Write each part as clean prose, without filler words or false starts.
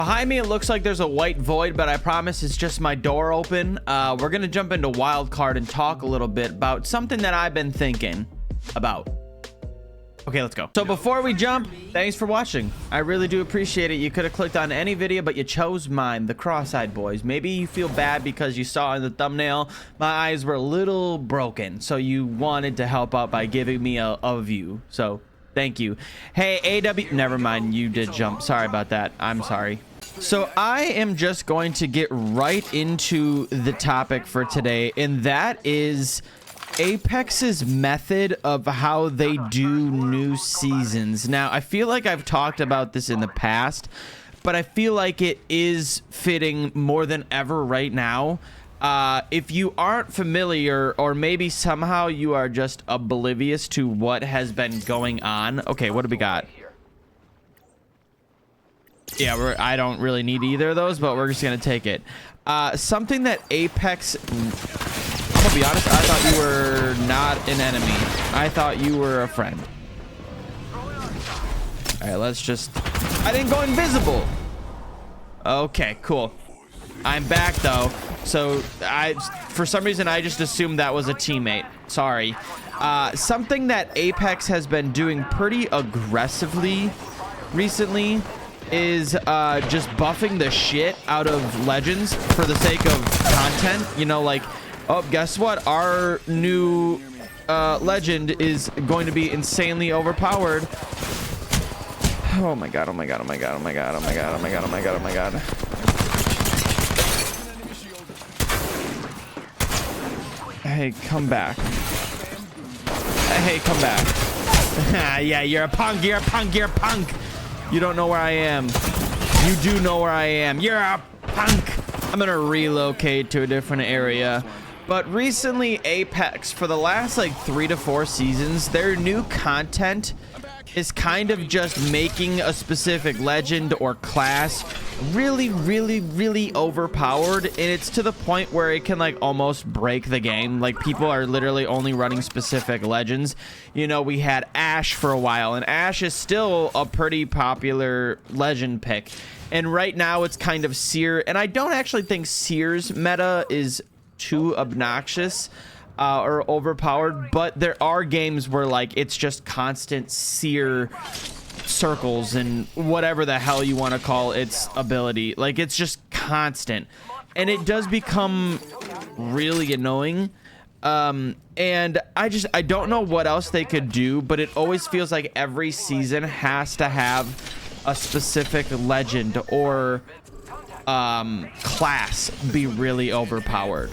Behind me, it looks like there's a white void, but I promise it's just my door open. We're gonna jump into wildcard and talk a little bit about something that I've been thinking about. Okay, let's go. So before we jump, thanks for watching. I really do appreciate it. You could have clicked on any video, but you chose mine, the Cross-Eyed Boys. Maybe you feel bad because you saw in the thumbnail my eyes were a little broken, so you wanted to help out by giving me a view. So thank you. Hey, AW, never mind, you did jump. Sorry about that. I'm sorry. So I am just going to get right into the topic for today, and that is Apex's method of how they do new seasons. Now, I feel like I've talked about this in the past, but I feel like it is fitting more than ever right now. If you aren't familiar, or maybe somehow you are just oblivious to what has been going on. Okay, what do we got? Yeah, I don't really need either of those, but we're just gonna take it. Something that Apex, I'm gonna be honest, I thought you were not an enemy. I thought you were a friend. All right, let's just, I didn't go invisible. Okay, cool. I'm back though. So for some reason, I just assumed that was a teammate. Sorry. Something that Apex has been doing pretty aggressively recently is just buffing the shit out of legends for the sake of content. You know, like, oh, guess what? Our new legend is going to be insanely overpowered. Oh my god, oh my god, oh my god, oh my god, oh my god, oh my god, oh my god, oh my god. Hey, come back. Hey, come back. Yeah, you're a punk, you're a punk, you're a punk. You don't know where I am. You do know where I am. You're a punk. I'm gonna relocate to a different area. But recently, Apex, for the last like 3 to 4 seasons, their new content is kind of just making a specific legend or class really, really, really overpowered, and it's to the point where it can like almost break the game. Like, people are literally only running specific legends. You know, we had Ashe for a while, and Ashe is still a pretty popular legend pick, and right now it's kind of Seer, and I don't actually think Seer's meta is too obnoxious or overpowered, but there are games where like it's just constant Seer circles and whatever the hell you want to call its ability. Like, it's just constant, and it does become really annoying. And I don't know what else they could do, but it always feels like every season has to have a specific legend or class be really overpowered.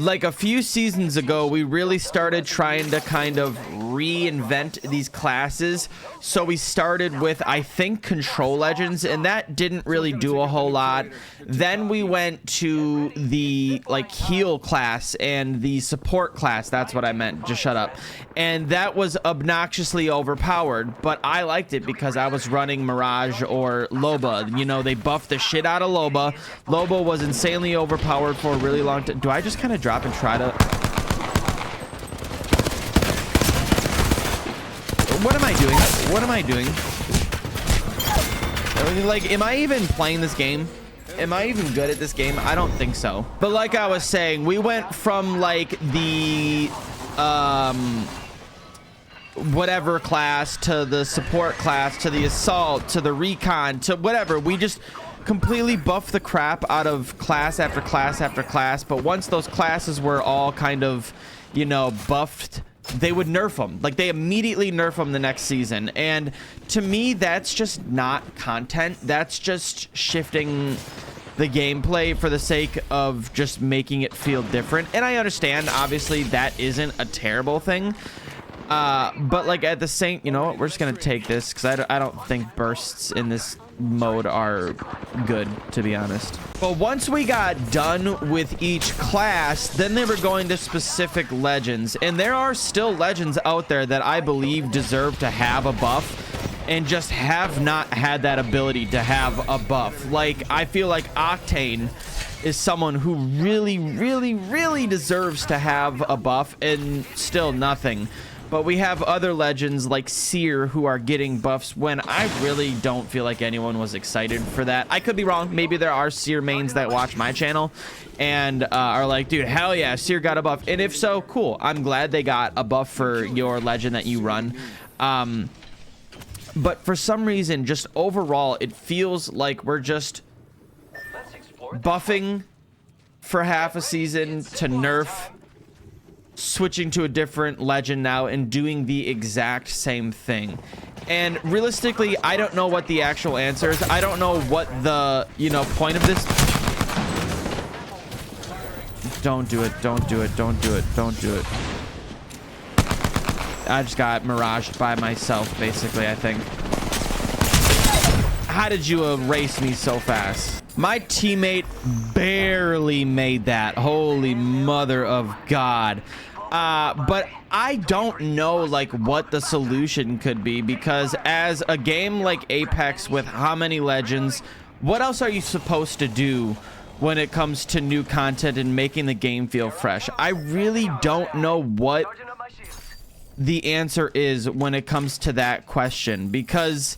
Like, a few seasons ago, we really started trying to kind of reinvent these classes. So we started with, I think, control legends, and that didn't really do a whole lot. Then we went to the like heal class and the support class. That's what I meant. Just shut up. And that was obnoxiously overpowered, but I liked it because I was running Mirage or Loba. You know, they buffed the shit out of Loba. Loba was insanely overpowered for a really long time. Do I just kind of drop and try to... What am I doing? What am I doing? Like, am I even playing this game? Am I even good at this game? I don't think so. But like I was saying, we went from like the whatever class to the support class to the assault to the recon to whatever. We just completely buffed the crap out of class after class after class. But once those classes were all kind of, you know, buffed, they would nerf them. Like, they immediately nerf them the next season. And to me, that's just not content. That's just shifting the gameplay for the sake of just making it feel different. And I understand, obviously, that isn't a terrible thing. But like, at the same, you know what, we're just gonna take this because I don't think bursts in this mode are good, to be honest. But once we got done with each class, then they were going to specific legends, and there are still legends out there that I believe deserve to have a buff and just have not had that ability to have a buff. Like, I feel like Octane is someone who really, really, really deserves to have a buff and still nothing. But we have other legends like Seer who are getting buffs when I really don't feel like anyone was excited for that. I could be wrong. Maybe there are Seer mains that watch my channel and are like, dude, hell yeah, Seer got a buff. And if so, cool. I'm glad they got a buff for your legend that you run. But for some reason, just overall, it feels like we're just buffing for half a season to nerf, switching to a different legend now and doing the exact same thing. And realistically, I don't know what the actual answer is. I don't know what the, you know, point of this. Don't do it. Don't do it. Don't do it. Don't do it. I just got miraged by myself, basically, I think. How did you erase me so fast? My teammate barely made that. Holy mother of God. But I don't know, like, what the solution could be, because as a game like Apex with how many legends, what else are you supposed to do when it comes to new content and making the game feel fresh? I really don't know what the answer is when it comes to that question, because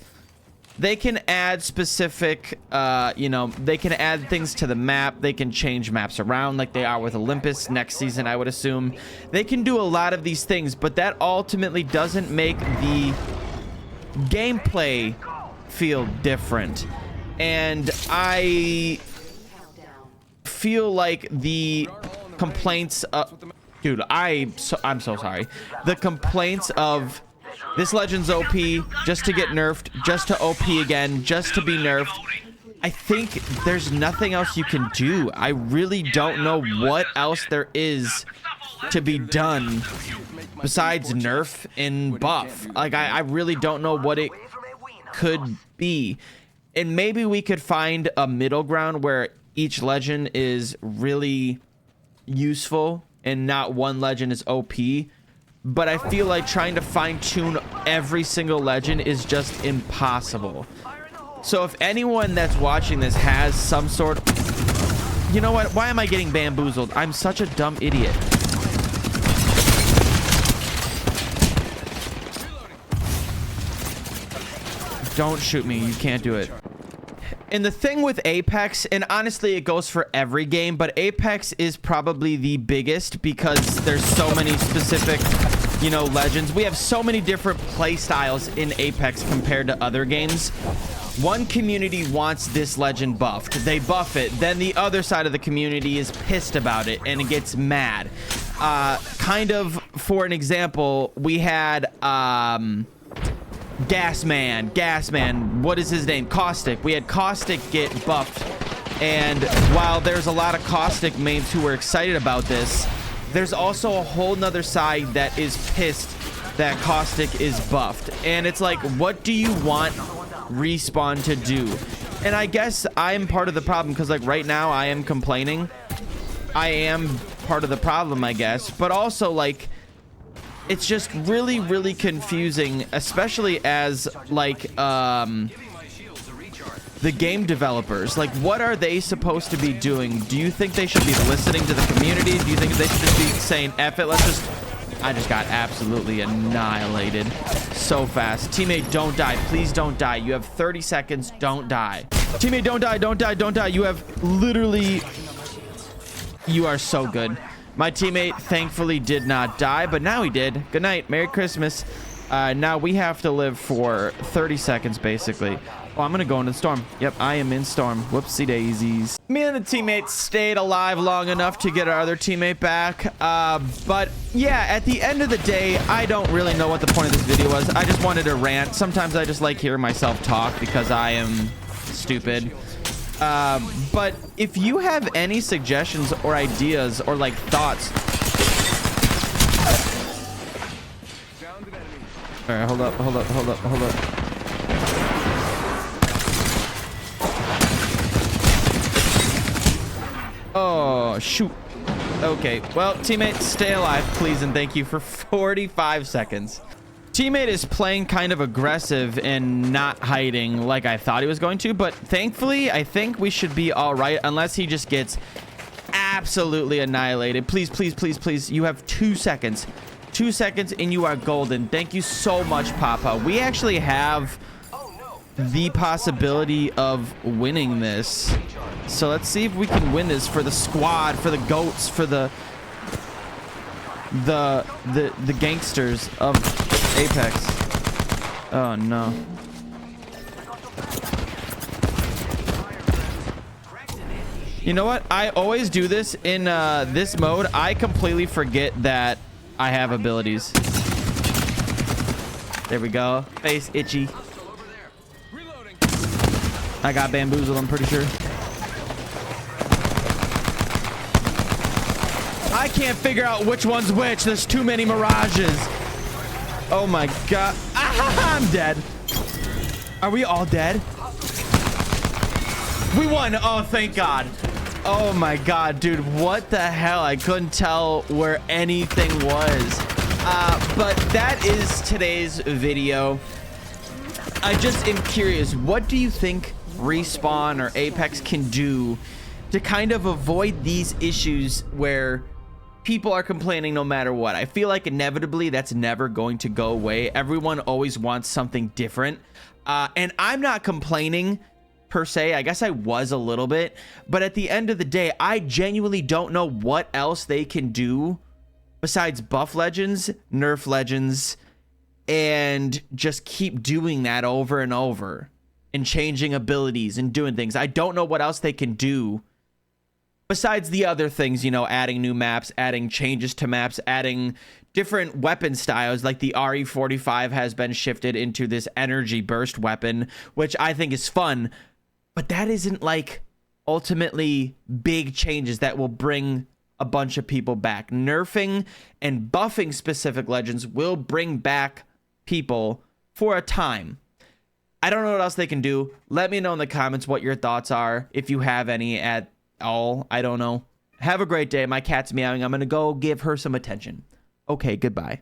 they can add specific, you know, they can add things to the map. They can change maps around like they are with Olympus next season, I would assume. They can do a lot of these things, but that ultimately doesn't make the gameplay feel different. And I feel like the complaints dude, I'm so sorry. The complaints of this legend's OP just to get nerfed, just to OP again, just to be nerfed. I think there's nothing else you can do. I really don't know what else there is to be done besides nerf and buff. Like, I really don't know what it could be. And maybe we could find a middle ground where each legend is really useful and not one legend is OP. But I feel like trying to fine-tune every single legend is just impossible. So if anyone that's watching this has some sort of... You know what? Why am I getting bamboozled? I'm such a dumb idiot. Don't shoot me. You can't do it. And the thing with Apex, and honestly it goes for every game, but Apex is probably the biggest because there's so many specific, you know, legends. We have so many different play styles in Apex compared to other games. One community wants this legend buffed. They buff it. Then the other side of the community is pissed about it and it gets mad. Kind of, for an example, we had... Gasman, what is his name? Caustic. We had Caustic get buffed, and while there's a lot of Caustic mains who were excited about this, there's also a whole nother side that is pissed that Caustic is buffed. And it's like, what do you want Respawn to do? And I guess I'm part of the problem, because like right now I am complaining. I am part of the problem, I guess, but also like it's just really, really confusing, especially as like the game developers. Like, what are they supposed to be doing? Do you think they should be listening to the community? Do you think they should just be saying, F it, let's just... I just got absolutely annihilated so fast. Teammate, don't die. Please don't die. You have 30 seconds. Don't die. Teammate, don't die. Don't die. Don't die. You have literally... You are so good. My teammate thankfully did not die, but now he did. Good night. Merry Christmas. Now we have to live for 30 seconds, basically. Oh, I'm going to go into the storm. Yep, I am in storm. Whoopsie daisies. Me and the teammates stayed alive long enough to get our other teammate back. But yeah, at the end of the day, I don't really know what the point of this video was. I just wanted to rant. Sometimes I just like hearing myself talk because I am stupid. But if you have any suggestions or ideas or like thoughts. All right, hold up. Oh, shoot. Okay, well, teammate, stay alive, please, and thank you for 45 seconds. Teammate is playing kind of aggressive and not hiding like I thought he was going to, but thankfully I think we should be all right unless he just gets absolutely annihilated. Please, please, please, please. You have 2 seconds. 2 seconds and you are golden. Thank you so much, Papa. We actually have the possibility of winning this. So let's see if we can win this for the squad, for the goats, for the gangsters of Apex. Oh no. You know what? I always do this in this mode. I completely forget that I have abilities. There we go. Face itchy. I got bamboozled, I'm pretty sure. I can't figure out which one's which. There's too many mirages. Oh my god. Ah, I'm dead. Are we all dead? We won. Oh, thank God. Oh my god, dude. What the hell? I couldn't tell where anything was. But that is today's video. I just am curious. What do you think Respawn or Apex can do to kind of avoid these issues where people are complaining no matter what? I feel like inevitably that's never going to go away. Everyone always wants something different. And I'm not complaining per se. I guess I was a little bit, but at the end of the day, I genuinely don't know what else they can do besides buff legends, nerf legends, and just keep doing that over and over and changing abilities and doing things. I don't know what else they can do besides the other things, you know, adding new maps, adding changes to maps, adding different weapon styles. Like the RE45 has been shifted into this energy burst weapon, which I think is fun. But that isn't like ultimately big changes that will bring a bunch of people back. Nerfing and buffing specific legends will bring back people for a time. I don't know what else they can do. Let me know in the comments what your thoughts are, if you have any at all. I don't know. Have a great day. My cat's meowing. I'm going to go give her some attention. Okay, goodbye.